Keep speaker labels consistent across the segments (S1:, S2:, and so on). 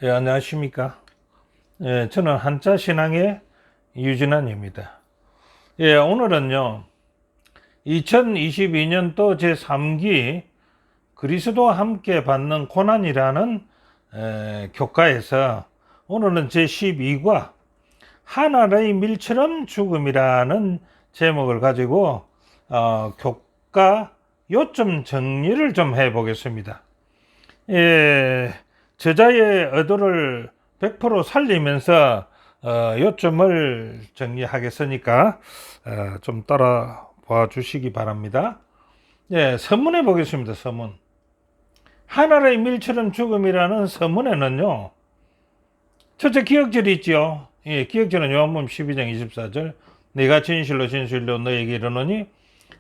S1: 예, 안녕하십니까. 예, 저는 한자 신앙의 유진환입니다. 예, 오늘은요, 2022년도 제3기 그리스도와 함께 받는 고난이라는 교과에서 오늘은 제12과 하늘의 밀처럼 죽음이라는 제목을 가지고 교과 요점 정리를 좀 해보겠습니다. 예, 저자의 의도를 100% 살리면서 요점을 정리하겠으니까 좀 따라봐 주시기 바랍니다. 예, 서문해 보겠습니다. 서문. 하늘의 밀처럼 죽음이라는 서문에는요, 첫째 기억절이 있죠. 예, 기억절은 요한복음 12장 24절. 내가 진실로 진실로 너에게 이르노니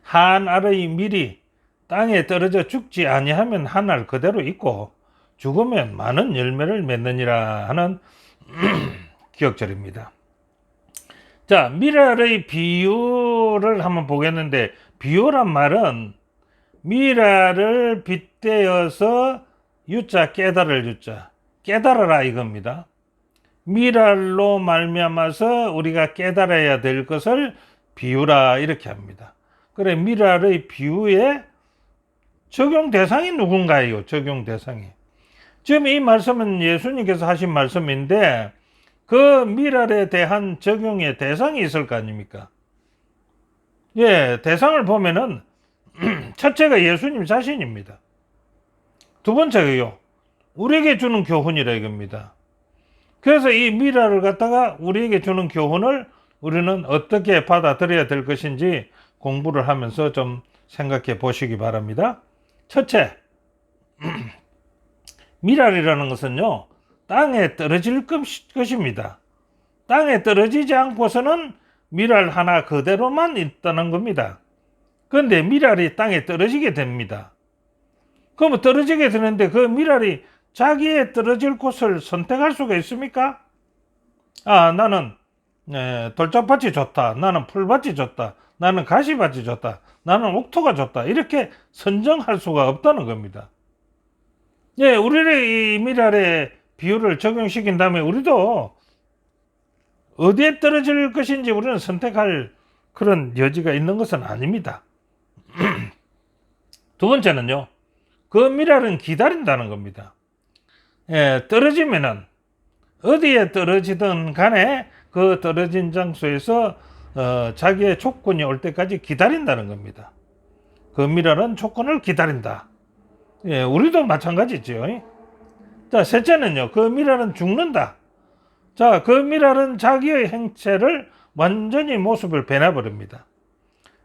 S1: 하늘의 밀이 땅에 떨어져 죽지 아니하면 하늘 그대로 있고 죽으면 많은 열매를 맺느니라 하는 기억절입니다. 자, 미랄의 비유를 한번 보겠는데, 비유란 말은 미랄을 빗대어서 유자 깨달을 유자 깨달아라 이겁니다. 미랄로 말미암아서 우리가 깨달아야 될 것을 비유라 이렇게 합니다. 그래, 미랄의 비유의 적용 대상이 누군가요? 적용 대상이. 지금 이 말씀은 예수님께서 하신 말씀인데 그 미랄에 대한 적용의 대상이 있을 거 아닙니까? 예, 대상을 보면은 첫째가 예수님 자신입니다. 두 번째가요, 우리에게 주는 교훈이라 이겁니다. 그래서 이 미랄을 갖다가 우리에게 주는 교훈을 우리는 어떻게 받아들여야 될 것인지 공부를 하면서 좀 생각해 보시기 바랍니다. 첫째, 미랄이라는 것은요, 땅에 떨어질 것입니다. 땅에 떨어지지 않고서는 미랄 하나 그대로만 있다는 겁니다. 그런데 미랄이 땅에 떨어지게 됩니다. 그러면 떨어지게 되는데 그 미랄이 자기의 떨어질 곳을 선택할 수가 있습니까? 아, 나는 돌짝밭이 좋다. 나는 풀밭이 좋다. 나는 가시밭이 좋다. 나는 옥토가 좋다. 이렇게 선정할 수가 없다는 겁니다. 예, 우리를 이 미랄의 비율을 적용시킨 다음에 우리도 어디에 떨어질 것인지 우리는 선택할 그런 여지가 있는 것은 아닙니다. 두 번째는요, 그 미랄은 기다린다는 겁니다. 예, 떨어지면은 어디에 떨어지든 간에 그 떨어진 장소에서 자기의 조건이 올 때까지 기다린다는 겁니다. 그 미랄은 조건을 기다린다. 예, 우리도 마찬가지죠. 자, 셋째는요, 그 미랄은 죽는다. 자, 그 미랄은 자기의 행체를 완전히 모습을 변해버립니다.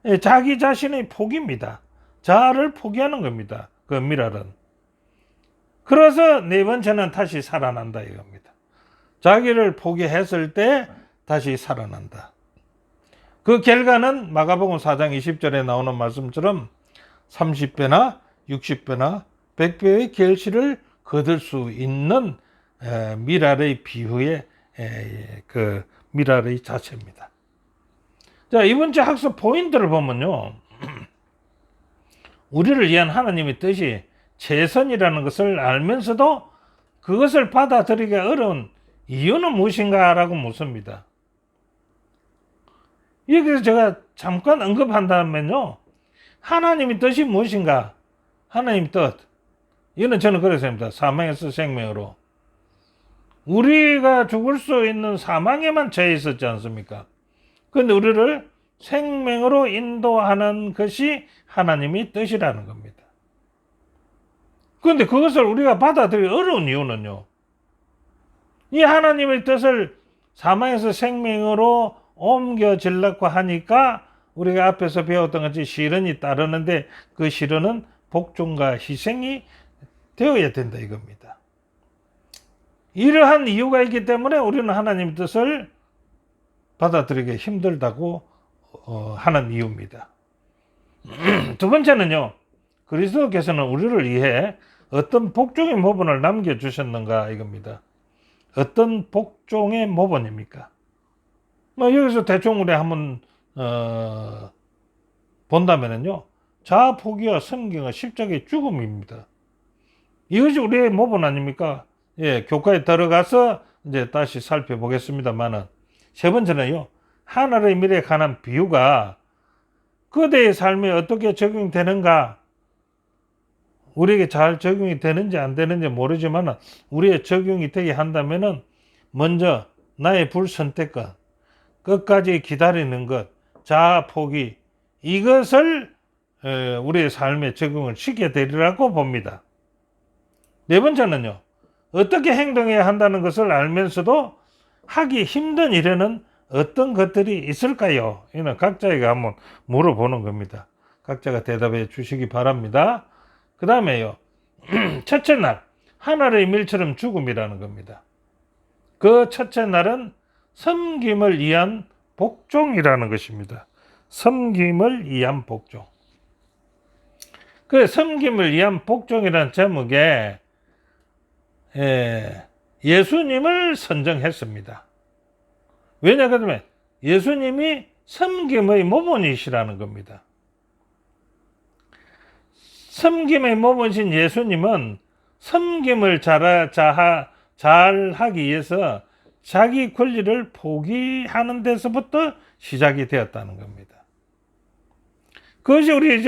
S1: 예, 자기 자신의 포기입니다. 자아를 포기하는 겁니다. 그 미랄은. 그래서 네 번째는 다시 살아난다 이겁니다. 자기를 포기했을 때 다시 살아난다. 그 결과는 마가복음 4장 20절에 나오는 말씀처럼 30배나 60배나 100배의 결실을 거둘 수 있는 미랄의 비유의 그 미랄의 자체입니다. 자, 이번 주 학습 포인트를 보면요, 우리를 위한 하나님의 뜻이 최선이라는 것을 알면서도 그것을 받아들이기 어려운 이유는 무엇인가라고 묻습니다. 여기서 제가 잠깐 언급한다면요, 하나님의 뜻이 무엇인가? 하나님의 뜻. 이거는 저는 그렇게 생각합니다. 사망에서 생명으로. 우리가 죽을 수 있는 사망에만 처해 있었지 않습니까? 그런데 우리를 생명으로 인도하는 것이 하나님의 뜻이라는 겁니다. 그런데 그것을 우리가 받아들이기 어려운 이유는요, 이 하나님의 뜻을 사망에서 생명으로 옮겨지려고 하니까 우리가 앞에서 배웠던 것이 시련이 따르는데 그 시련은 복종과 희생이 되어야 된다 이겁니다. 이러한 이유가 있기 때문에 우리는 하나님의 뜻을 받아들이기 힘들다고 하는 이유입니다. 두 번째는요, 그리스도께서는 우리를 위해 어떤 복종의 모본을 남겨주셨는가 이겁니다. 어떤 복종의 모본입니까? 여기서 대충 우리 한번 본다면요, 자아 포기와 섬김과 십자가의 죽음입니다. 이것이 우리의 모본 아닙니까? 교과에 들어가서 이제 다시 살펴보겠습니다만은, 세 번째는요, 하늘의 미래에 관한 비유가 그대의 삶에 어떻게 적용되는가, 우리에게 잘 적용이 되는지 안 되는지 모르지만 우리의 적용이 되게 한다면은 먼저 나의 불선택권, 끝까지 기다리는 것, 자아 포기, 이것을 우리의 삶에 적용을 시켜야 되리라고 봅니다. 네 번째는요, 어떻게 행동해야 한다는 것을 알면서도 하기 힘든 일에는 어떤 것들이 있을까요? 이는 각자에게 한번 물어보는 겁니다. 각자가 대답해 주시기 바랍니다. 그 다음에요, 첫째 날, 하늘의 밀처럼 죽음이라는 겁니다. 그 첫째 날은 섬김을 위한 복종이라는 것입니다. 섬김을 위한 복종. 그 섬김을 위한 복종이라는 제목에 예수님을 선정했습니다. 왜냐 그러면 예수님이 섬김의 모본이시라는 겁니다. 섬김의 모본이신 예수님은 섬김을 잘 하기 위해서 자기 권리를 포기하는 데서부터 시작이 되었다는 겁니다. 그것이 우리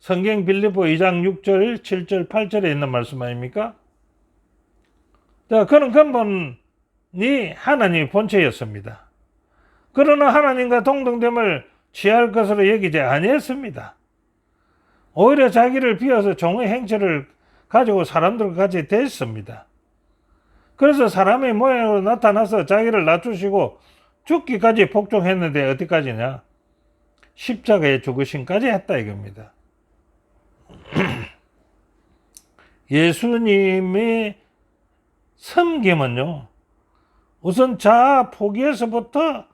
S1: 성경 빌립보 2장 6절, 7절, 8절에 있는 말씀 아닙니까? 그런 근본이 하나님의 본체였습니다. 그러나 하나님과 동등됨을 취할 것으로 여기지 아니했습니다. 오히려 자기를 비워서 종의 행체를 가지고 사람들과 같이 됐습니다. 그래서 사람의 모양으로 나타나서 자기를 낮추시고 죽기까지 복종했는데 어디까지냐? 십자가에 죽으심까지 했다 이겁니다. 예수님의 섬김은요, 우선 자아 포기에서부터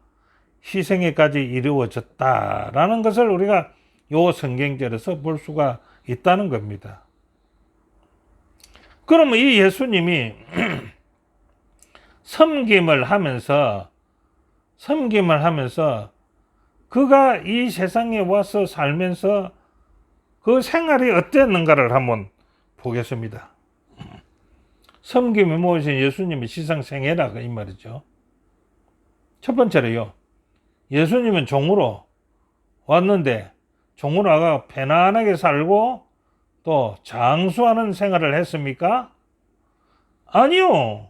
S1: 희생에까지 이루어졌다라는 것을 우리가 요 성경절에서 볼 수가 있다는 겁니다. 그러면 이 예수님이 섬김을 하면서 그가 이 세상에 와서 살면서 그 생활이 어땠는가를 한번 보겠습니다. 섬김이 무엇인 예수님의 시상생애라 이 말이죠. 첫 번째로요, 예수님은 종으로 왔는데 종으로 와가 편안하게 살고 또 장수하는 생활을 했습니까? 아니요.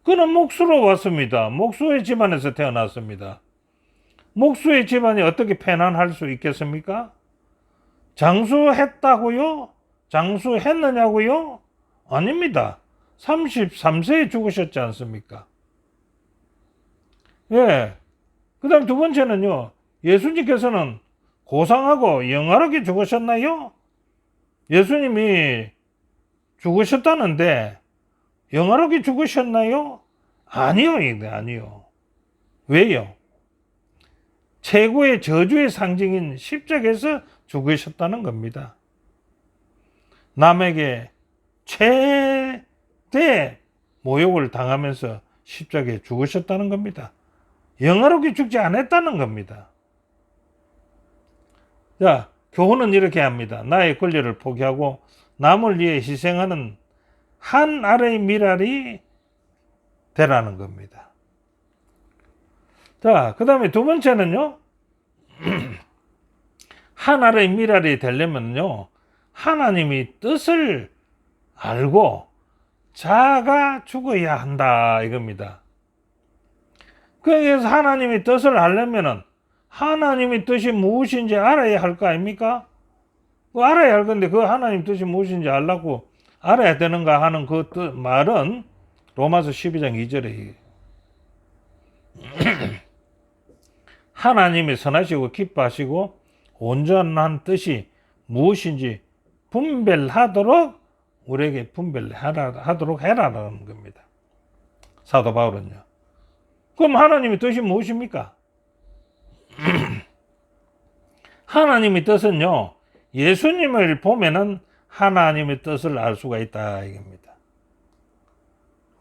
S1: 그는 목수로 왔습니다. 목수의 집안에서 태어났습니다. 목수의 집안이 어떻게 편안할 수 있겠습니까? 장수했다고요? 장수했느냐고요? 아닙니다. 33세에 죽으셨지 않습니까? 그 다음 두 번째는요, 예수님께서는 고상하고 영화롭게 죽으셨나요? 예수님이 죽으셨다는데 영화롭게 죽으셨나요? 아니요, 아니요. 왜요? 최고의 저주의 상징인 십자가에서 죽으셨다는 겁니다. 남에게 최대 모욕을 당하면서 십자가에 죽으셨다는 겁니다. 영화롭게 죽지 않았다는 겁니다. 자, 교훈은 이렇게 합니다. 나의 권리를 포기하고 남을 위해 희생하는 한 알의 미랄이 되라는 겁니다. 자, 그 다음에 두 번째는요, 한 알의 미랄이 되려면요, 하나님의 뜻을 알고 자아가 죽어야 한다 이겁니다. 그래서 하나님의 뜻을 알려면은 하나님의 뜻이 무엇인지 알아야 할 거 아닙니까? 알아야 할 건데 그 하나님 뜻이 무엇인지 알라고 알아야 되는가 하는 그 말은 로마서 12장 2절에 하나님이 선하시고 기뻐하시고 온전한 뜻이 무엇인지 분별하도록 우리에게 분별하도록 해라라는 겁니다. 사도 바울은요. 그럼 하나님의 뜻이 무엇입니까? 하나님의 뜻은요, 예수님을 보면은 하나님의 뜻을 알 수가 있다 이겁니다.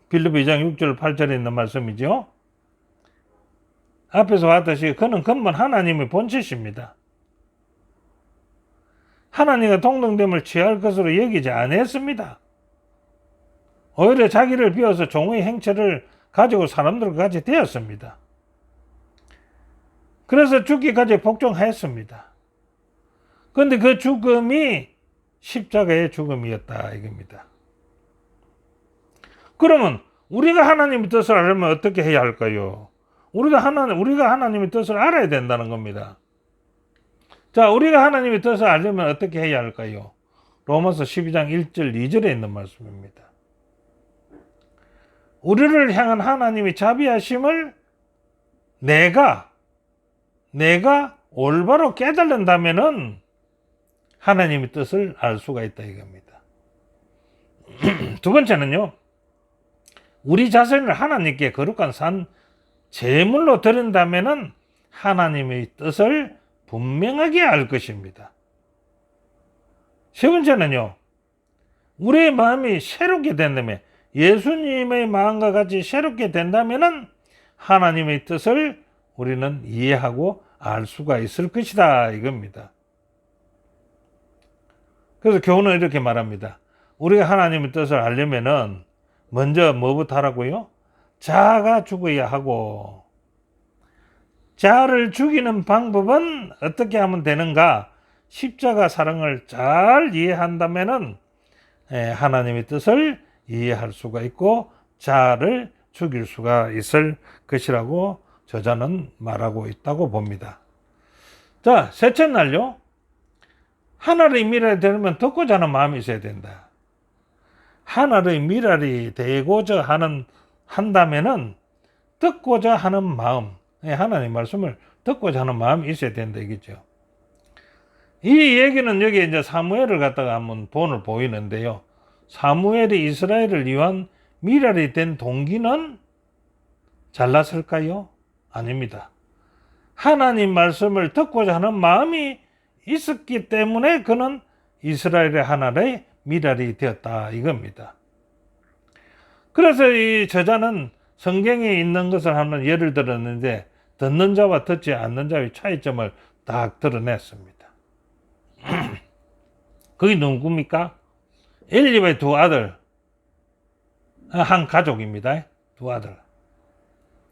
S1: 빌립보 2장 6절 8절에 있는 말씀이죠. 앞에서 봤듯이 그는 근본 하나님의 본체십니다. 하나님과 동등됨을 취할 것으로 여기지 않았습니다. 오히려 자기를 비워서 종의 행체를 가지고 사람들과 같이 되었습니다. 그래서 죽기까지 복종하였습니다. 그런데 그 죽음이 십자가의 죽음이었다 이겁니다. 그러면 우리가 하나님의 뜻을 알려면 어떻게 해야 할까요? 우리가 하나님의 뜻을 알아야 된다는 겁니다. 자, 우리가 하나님의 뜻을 알려면 어떻게 해야 할까요? 로마서 12장 1절 2절에 있는 말씀입니다. 우리를 향한 하나님의 자비하심을 내가 올바로 깨달는다면은 하나님의 뜻을 알 수가 있다 이겁니다. 두 번째는요, 우리 자신을 하나님께 거룩한 산 제물로 드린다면은 하나님의 뜻을 분명하게 알 것입니다. 세 번째는요, 우리의 마음이 새롭게 된다면, 예수님의 마음과 같이 새롭게 된다면은 하나님의 뜻을 우리는 이해하고 알 수가 있을 것이다 이겁니다. 그래서 교훈은 이렇게 말합니다. 우리가 하나님의 뜻을 알려면은 먼저 뭐부터 하라고요? 자아가 죽어야 하고, 자아를 죽이는 방법은 어떻게 하면 되는가? 십자가 사랑을 잘 이해한다면은 하나님의 뜻을 이해할 수가 있고 자아를 죽일 수가 있을 것이라고 저자는 말하고 있다고 봅니다. 자, 셋째 날요. 하나의 미랄이 되려면 듣고자 하는 마음이 있어야 된다. 하나의 미랄이 되고자 한다면은 듣고자 하는 마음, 하나님의 말씀을 듣고자 하는 마음이 있어야 된다 이거죠. 이 얘기는 여기 이제 사무엘을 갖다가 한번 본을 보이는데요. 사무엘이 이스라엘을 위한 미랄이 된 동기는 잘났을까요? 아닙니다. 하나님 말씀을 듣고자 하는 마음이 있었기 때문에 그는 이스라엘의 하나의 미랄이 되었다 이겁니다. 그래서 이 저자는 성경에 있는 것을 한번 예를 들었는데 듣는 자와 듣지 않는 자의 차이점을 딱 드러냈습니다. 그게 누굽니까? 엘리의 두 아들, 한 가족입니다. 두 아들.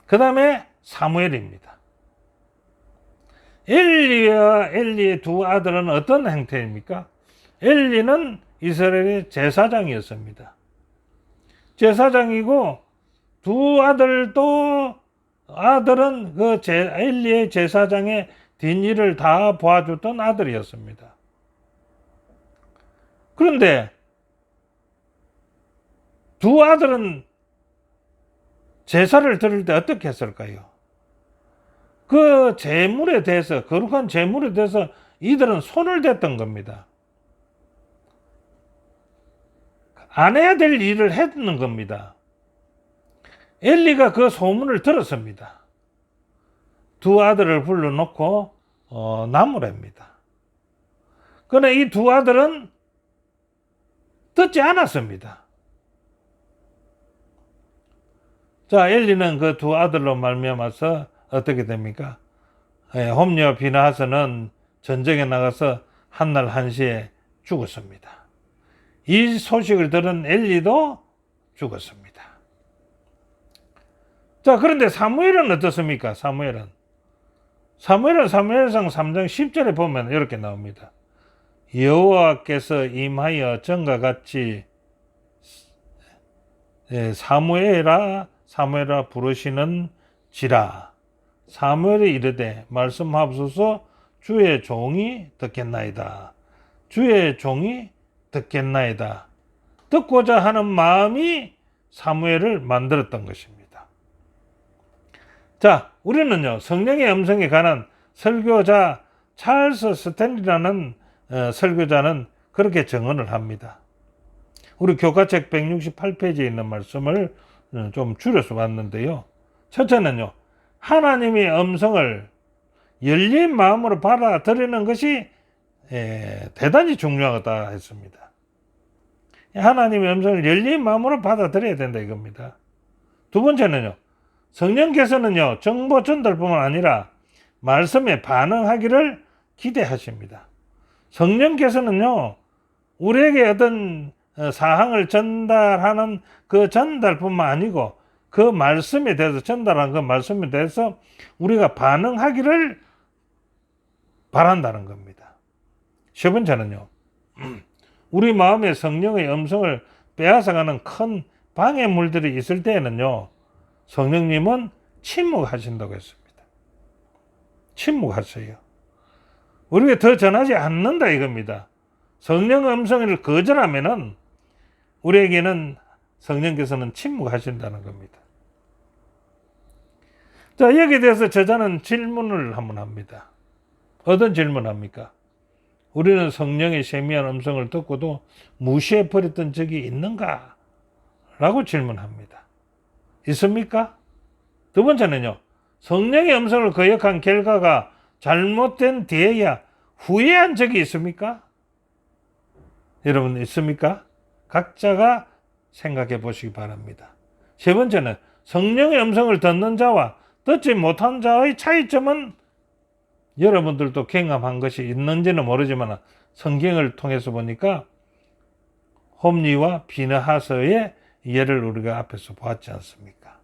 S1: 그 다음에 사무엘입니다. 엘리와 엘리의 두 아들은 어떤 행태입니까? 엘리는 이스라엘의 제사장이었습니다. 제사장이고 두 아들은 그 엘리의 제사장의 뒷일을 다 봐줬던 아들이었습니다. 그런데 두 아들은 제사를 드릴 때 어떻게 했을까요? 그 제물에 대해서, 거룩한 제물에 대해서 이들은 손을 댔던 겁니다. 안 해야 될 일을 했는 겁니다. 엘리가 그 소문을 들었습니다. 두 아들을 불러놓고 나무랍니다. 그러나 이 두 아들은 듣지 않았습니다. 자, 엘리는 그 두 아들로 말미암아서 어떻게 됩니까? 홈리와 비나하스는 전쟁에 나가서 한날 한시에 죽었습니다. 이 소식을 들은 엘리도 죽었습니다. 자, 그런데 사무엘은 어떻습니까? 사무엘은 사무엘상 3장 10절에 보면 이렇게 나옵니다. 여호와께서 임하여 전과 같이 사무엘아 부르시는지라. 사무엘이 이르되 말씀하옵소서. 주의 종이 듣겠나이다. 주의 종이 듣겠나이다. 듣고자 하는 마음이 사무엘을 만들었던 것입니다. 자, 우리는요, 성령의 음성에 관한 설교자 찰스 스탠리라는 설교자는 그렇게 증언을 합니다. 우리 교과책 168페이지에 있는 말씀을 좀 줄여서 봤는데요. 첫째는요, 하나님의 음성을 열린 마음으로 받아들이는 것이 대단히 중요하다 했습니다. 하나님의 음성을 열린 마음으로 받아들여야 된다 이겁니다. 두 번째는요, 성령께서는요, 정보 전달뿐만 아니라 말씀에 반응하기를 기대하십니다. 성령께서는요, 우리에게 어떤 사항을 전달하는 그 전달뿐만 아니고 그 말씀에 대해서 전달한 그 말씀에 대해서 우리가 반응하기를 바란다는 겁니다. 세 번째는요. 우리 마음에 성령의 음성을 빼앗아가는 큰 방해물들이 있을 때에는요. 성령님은 침묵하신다고 했습니다. 침묵하세요. 우리가 더 전하지 않는다 이겁니다. 성령 음성을 거절하면은 우리에게는 성령께서는 침묵하신다는 겁니다. 자, 여기에 대해서 저자는 질문을 한번 합니다. 어떤 질문합니까? 우리는 성령의 세미한 음성을 듣고도 무시해버렸던 적이 있는가? 라고 질문합니다. 있습니까? 두 번째는요. 성령의 음성을 거역한 결과가 잘못된 뒤에야 후회한 적이 있습니까? 여러분 있습니까? 각자가 생각해 보시기 바랍니다. 세 번째는 성령의 음성을 듣는 자와 듣지 못한 자의 차이점은 여러분들도 경험한 것이 있는지는 모르지만 성경을 통해서 보니까 홈리와 비느하서의 예를 우리가 앞에서 보았지 않습니까?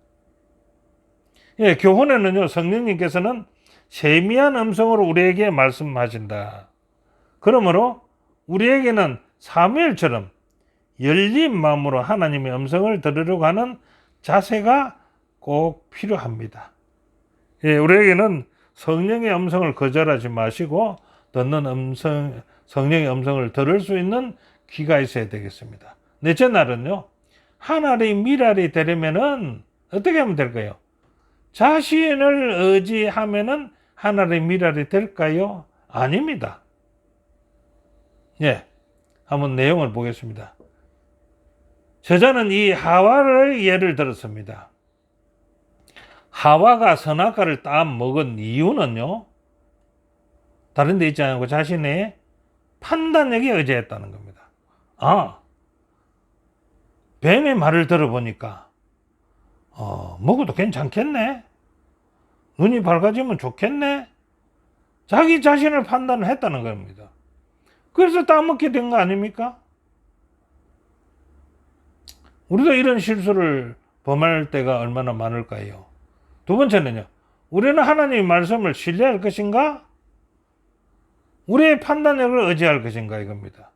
S1: 예, 교훈에는요, 성령님께서는 세미한 음성으로 우리에게 말씀하신다. 그러므로 우리에게는 사무엘처럼 열린 마음으로 하나님의 음성을 들으려고 하는 자세가 꼭 필요합니다. 예, 우리에게는 성령의 음성을 거절하지 마시고 성령의 음성을 들을 수 있는 귀가 있어야 되겠습니다. 넷째 날은요, 하나의 미랄이 되려면은 어떻게 하면 될까요? 자신을 의지하면은 하나의 미랄이 될까요? 아닙니다. 예, 한번 내용을 보겠습니다. 저자는 이 하와를 예를 들었습니다. 하와가 선악과를 따 먹은 이유는요, 다른 데 있지 않고 자신의 판단력에 의지했다는 겁니다. 아, 뱀의 말을 들어보니까 먹어도 괜찮겠네, 눈이 밝아지면 좋겠네, 자기 자신을 판단을 했다는 겁니다. 그래서 따먹게 된 거 아닙니까? 우리도 이런 실수를 범할 때가 얼마나 많을까요? 두 번째는요, 우리는 하나님의 말씀을 신뢰할 것인가? 우리의 판단력을 의지할 것인가 이겁니다.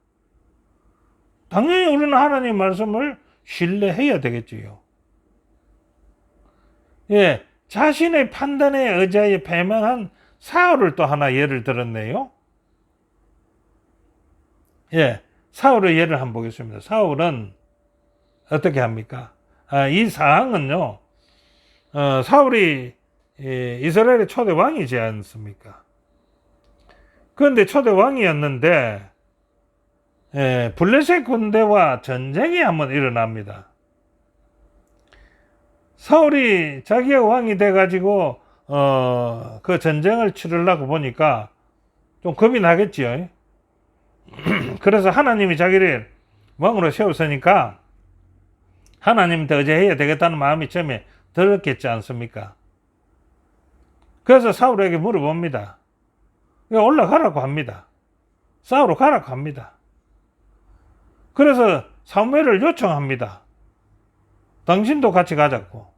S1: 당연히 우리는 하나님의 말씀을 신뢰해야 되겠지요. 예, 자신의 판단에 의지하여 패망한 사울을 또 하나 예를 들었네요. 예, 사울의 예를 한번 보겠습니다. 사울은 어떻게 합니까? 이 사항은요, 사울이 이스라엘의 초대 왕이지 않습니까? 그런데 초대 왕이었는데 블레셋 군대와 전쟁이 한번 일어납니다. 사울이 자기가 왕이 돼가지고 그 전쟁을 치르려고 보니까 좀 겁이 나겠지요. 그래서 하나님이 자기를 왕으로 세웠으니까 하나님한테 의지해야 되겠다는 마음이 처음에 들었겠지 않습니까? 그래서 사울에게 물어봅니다. 올라가라고 합니다. 싸우러 가라고 합니다. 그래서 사무엘을 요청합니다. 당신도 같이 가자고.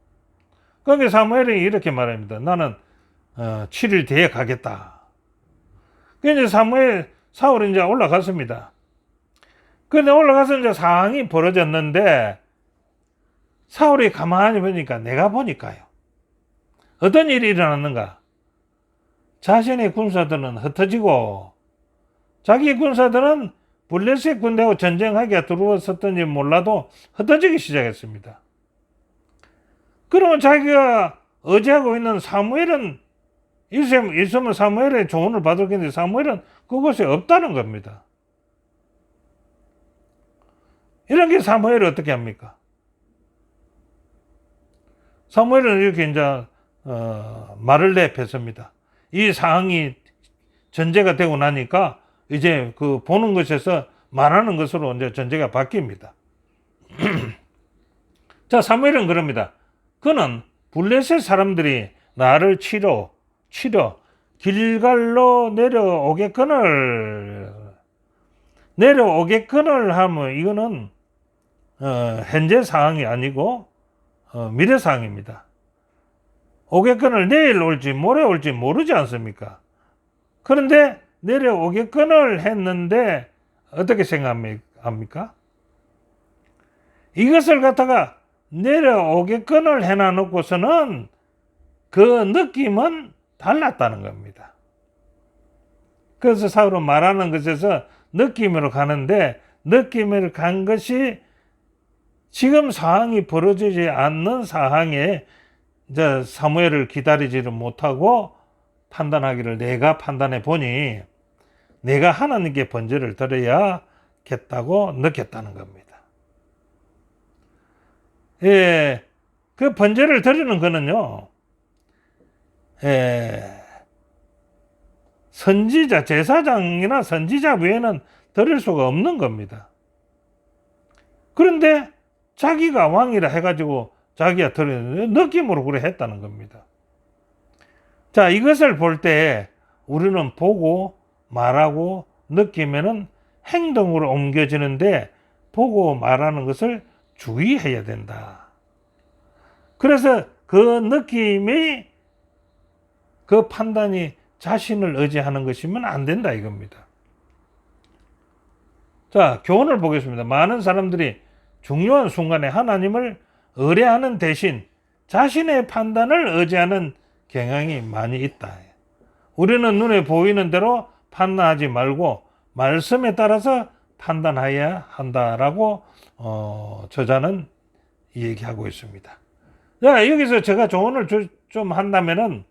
S1: 그러니까 사무엘이 이렇게 말합니다. 나는 7일 뒤에 가겠다. 그래서 사울이 이제 올라갔습니다. 그런데 올라가서 이제 상황이 벌어졌는데 사울이 가만히 보니까, 내가 보니까요, 어떤 일이 일어났는가? 자신의 군사들은 흩어지고 자기 군사들은 블레셋 군대하고 전쟁하기가 들어왔었던지 몰라도 흩어지기 시작했습니다. 그러면 자기가 의지하고 있는 사무엘은 있으면 사무엘의 조언을 받을 건데 사무엘은 그곳에 없다는 겁니다. 이런 게 사무엘이 어떻게 합니까? 사무엘은 이렇게 이제 말을 내뱉습니다. 이 상황이 전제가 되고 나니까 이제 그 보는 것에서 말하는 것으로 이제 전제가 바뀝니다. 자, 사무엘은 그럽니다. 그는 블레셋 사람들이 나를 치러 길갈로 내려오겠거늘 하면 이거는 현재 상황이 아니고 미래 상황입니다. 오겠거늘 내일 올지 모레 올지 모르지 않습니까? 그런데 내려오겠거늘 했는데 어떻게 생각합니까? 이것을 갖다가 내려오겠거늘 해놔놓고서는 그 느낌은 달랐다는 겁니다. 그래서 사울은 말하는 것에서 느낌으로 가는데, 느낌으로 간 것이 지금 상황이 벌어지지 않는 상황에 이제 사무엘을 기다리지를 못하고 판단하기를 내가 판단해 보니 내가 하나님께 번제를 드려야겠다고 느꼈다는 겁니다. 예, 그 번제를 드리는 거는요, 선지자, 제사장이나 선지자 외에는 드릴 수가 없는 겁니다. 그런데 자기가 왕이라 해가지고 자기가 드리는 느낌으로 그래 했다는 겁니다. 자, 이것을 볼 때 우리는 보고 말하고 느끼면은 행동으로 옮겨지는데 보고 말하는 것을 주의해야 된다. 그래서 그 느낌이, 그 판단이 자신을 의지하는 것이면 안 된다 이겁니다. 자, 교훈을 보겠습니다. 많은 사람들이 중요한 순간에 하나님을 의뢰하는 대신 자신의 판단을 의지하는 경향이 많이 있다. 우리는 눈에 보이는 대로 판단하지 말고 말씀에 따라서 판단해야 한다라고 저자는 얘기하고 있습니다. 자, 여기서 제가 조언을 좀 한다면은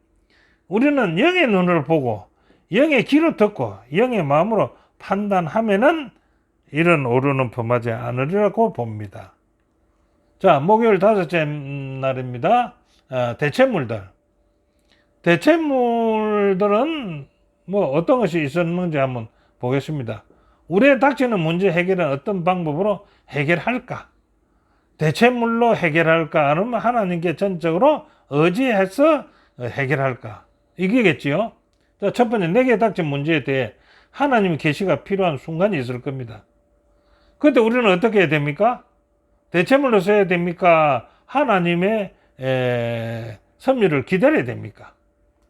S1: 우리는 영의 눈을 보고 영의 귀로 듣고 영의 마음으로 판단하면은 이런 오류는 범하지 않으리라고 봅니다. 자, 목요일 5째 날입니다. 대체물들은 뭐 어떤 것이 있었는지 한번 보겠습니다. 우리의 닥치는 문제 해결은 어떤 방법으로 해결할까? 대체물로 해결할까? 아니면 하나님께 전적으로 의지해서 해결할까? 이게겠지요. 자, 첫 번째, 내게 닥친 문제에 대해 하나님의 계시가 필요한 순간이 있을 겁니다. 그때 우리는 어떻게 해야 됩니까? 대체물로 써야 됩니까? 하나님의 섭리를 기다려야 됩니까?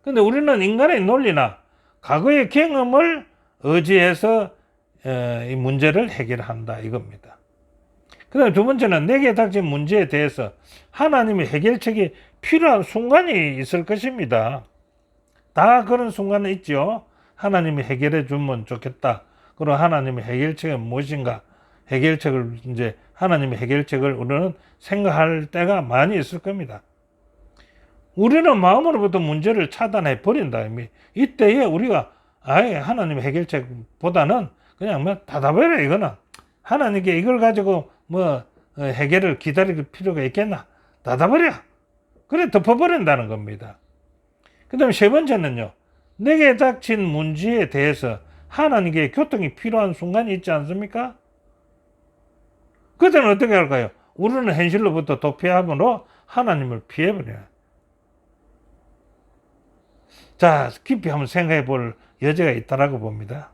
S1: 근데 우리는 인간의 논리나 과거의 경험을 의지해서 이 문제를 해결한다 이겁니다. 그 다음에 두 번째는 내게 닥친 문제에 대해서 하나님의 해결책이 필요한 순간이 있을 것입니다. 다 그런 순간은 있죠. 하나님이 해결해 주면 좋겠다. 그리고 하나님의 해결책은 무엇인가? 해결책을 이제 하나님의 해결책을 우리는 생각할 때가 많이 있을 겁니다. 우리는 마음으로부터 문제를 차단해 버린다. 이때에 우리가 아예 하나님의 해결책보다는 그냥 뭐 닫아버려. 이거는 하나님께 이걸 가지고 뭐 해결을 기다릴 필요가 있겠나? 닫아버려. 그래 덮어버린다는 겁니다. 그 다음에 세 번째는요, 내게 닥친 문제에 대해서 하나님께 교통이 필요한 순간이 있지 않습니까? 그때는 어떻게 할까요? 우리는 현실로부터 도피함으로 하나님을 피해버려요. 자, 깊이 한번 생각해 볼 여지가 있다라고 봅니다.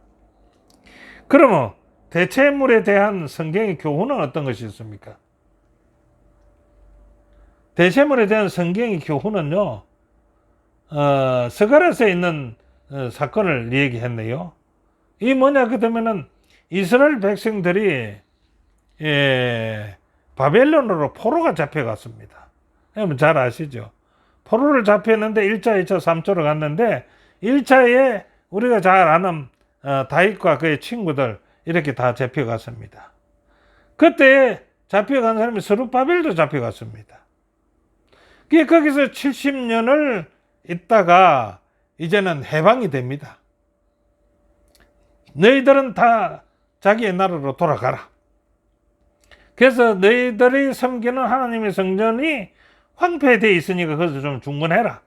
S1: 그러면 대체물에 대한 성경의 교훈은 어떤 것이 있습니까? 대체물에 대한 성경의 교훈은요, 스가랴서에 있는 사건을 얘기했네요. 이 뭐냐 그러면은 이스라엘 백성들이 바벨론으로 포로가 잡혀갔습니다. 여러분 잘 아시죠? 포로를 잡혔는데 1차, 2차, 3차로 갔는데 1차에 우리가 잘 아는 다윗과 그의 친구들 이렇게 다 잡혀갔습니다. 그때 잡혀간 사람이 스룹바벨도 잡혀갔습니다. 거기서 70년을 있다가 이제는 해방이 됩니다. 너희들은 다 자기의 나라로 돌아가라. 그래서 너희들이 섬기는 하나님의 성전이 황폐되어 있으니까 그것을 좀 중건해라.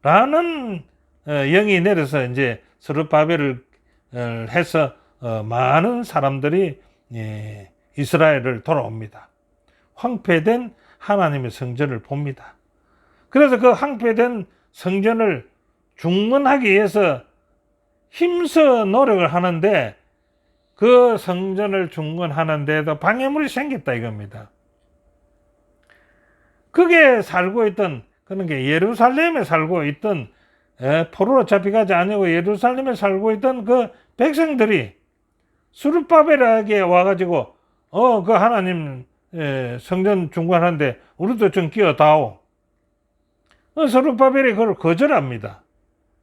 S1: 라는 영이 내려서 이제 스룹바벨을 해서 많은 사람들이 이스라엘을 돌아옵니다. 황폐된 하나님의 성전을 봅니다. 그래서 그 황폐된 성전을 중건하기 위해서 힘써 노력을 하는데 그 성전을 중건하는 데에도 방해물이 생겼다 이겁니다. 그게 살고 있던, 그런 게 예루살렘에 살고 있던, 포로로 잡혀가지 아니고 예루살렘에 살고 있던 그 백성들이 스룹바벨에게 와가지고 그 하나님 성전 중건하는데 우리도 좀 끼어다오. 스룹바벨이 그걸 거절합니다.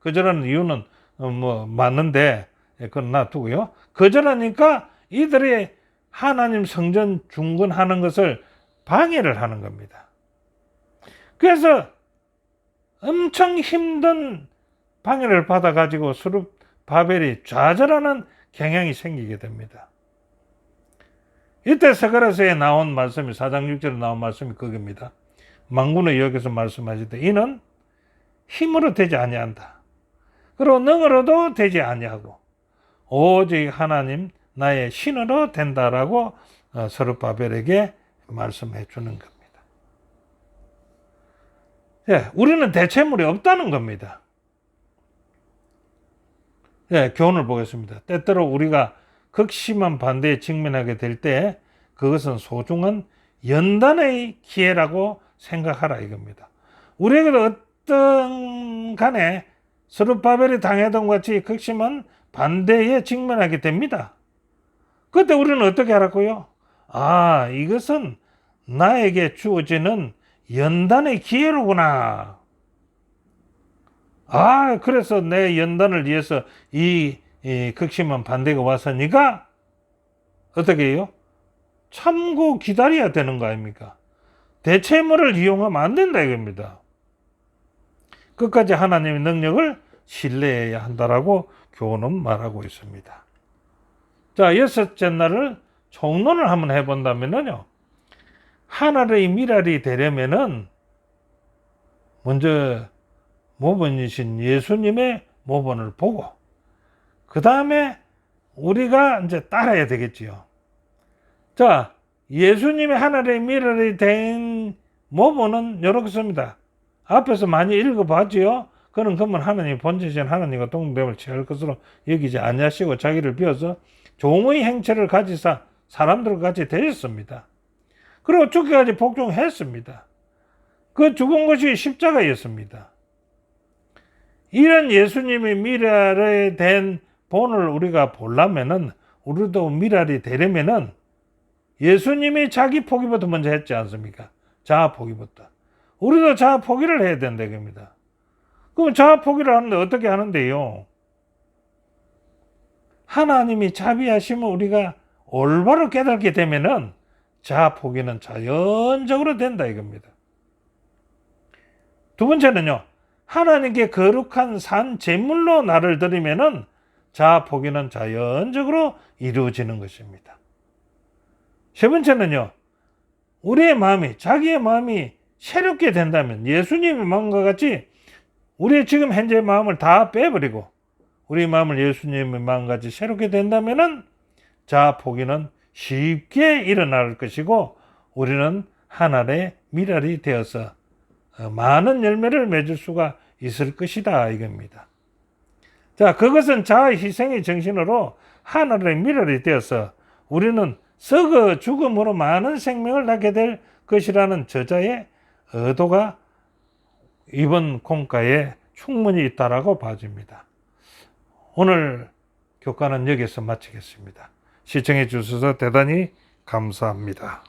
S1: 거절하는 이유는 뭐 맞는데 그건 놔두고요. 거절하니까 이들이 하나님 성전 중건하는 것을 방해를 하는 겁니다. 그래서 엄청 힘든 방해를 받아가지고 스룹바벨이 좌절하는 경향이 생기게 됩니다. 이때 스가랴서에 나온 말씀이 4장 6절에 나온 말씀이 그겁니다. 만군의 여기서 말씀하시되 이는 힘으로 되지 아니한다. 그리고 능으로도 되지 아니하고 오직 하나님 나의 신으로 된다라고 스룹바벨에게 말씀해 주는 겁니다. 우리는 대체물이 없다는 겁니다. 교훈을 보겠습니다. 때때로 우리가 극심한 반대에 직면하게 될 때 그것은 소중한 연단의 기회라고 생각하라 이겁니다. 우리에게도 어떤 간에 스룹바벨이 당했던 것 같이 극심한 반대에 직면하게 됩니다. 그때 우리는 어떻게 하라고요? 이것은 나에게 주어지는 연단의 기회로구나. 그래서 내 연단을 위해서 이 극심한 반대가 왔으니까 어떻게 해요? 참고 기다려야 되는 거 아닙니까? 대체물을 이용하면 안 된다 이겁니다. 끝까지 하나님의 능력을 신뢰해야 한다라고 교훈은 말하고 있습니다. 자, 여섯째 날을 총론을 한번 해본다면요. 하나의 미랄이 되려면은 먼저 모본이신 예수님의 모본을 보고 그 다음에 우리가 이제 따라야 되겠지요. 자, 예수님의 하나의 미랄이 된 모본은 이렇습니다. 앞에서 많이 읽어봤지요. 그는 그러면 하나님 본체신 하나님과 동등됨을 취할 것으로 여기지 아니하시고 자기를 비워서 종의 행체를 가지사 사람들과 같이 되셨습니다. 그리고 죽기까지 복종했습니다. 그 죽은 것이 십자가였습니다. 이런 예수님의 미랄에 된 본을 우리가 보려면은 우리도 미랄이 되려면은 예수님이 자기 포기부터 먼저 했지 않습니까? 자아 포기부터. 우리도 자아 포기를 해야 된다 겁니다. 그럼 자아 포기를 하는데 어떻게 하는데요? 하나님이 자비하시면 우리가 올바로 깨닫게 되면은 자아 포기는 자연적으로 된다 이겁니다. 두 번째는요. 하나님께 거룩한 산 제물로 나를 드리면은 자아 포기는 자연적으로 이루어지는 것입니다. 세 번째는요. 우리의 마음이 자기의 마음이 새롭게 된다면 예수님의 마음과 같이 우리의 지금 현재의 마음을 다 빼버리고 우리 마음을 예수님의 마음같이 새롭게 된다면은 자아 포기는 쉽게 일어날 것이고 우리는 하나의 미랄이 되어서 많은 열매를 맺을 수가 있을 것이다 이겁니다. 자, 그것은 자아 희생의 정신으로 하나의 미랄이 되어서 우리는 썩어 죽음으로 많은 생명을 낳게 될 것이라는 저자의 의도가 이번 공과에 충분히 있다라고 봐집니다. 오늘 교과는 여기서 마치겠습니다. 시청해 주셔서 대단히 감사합니다.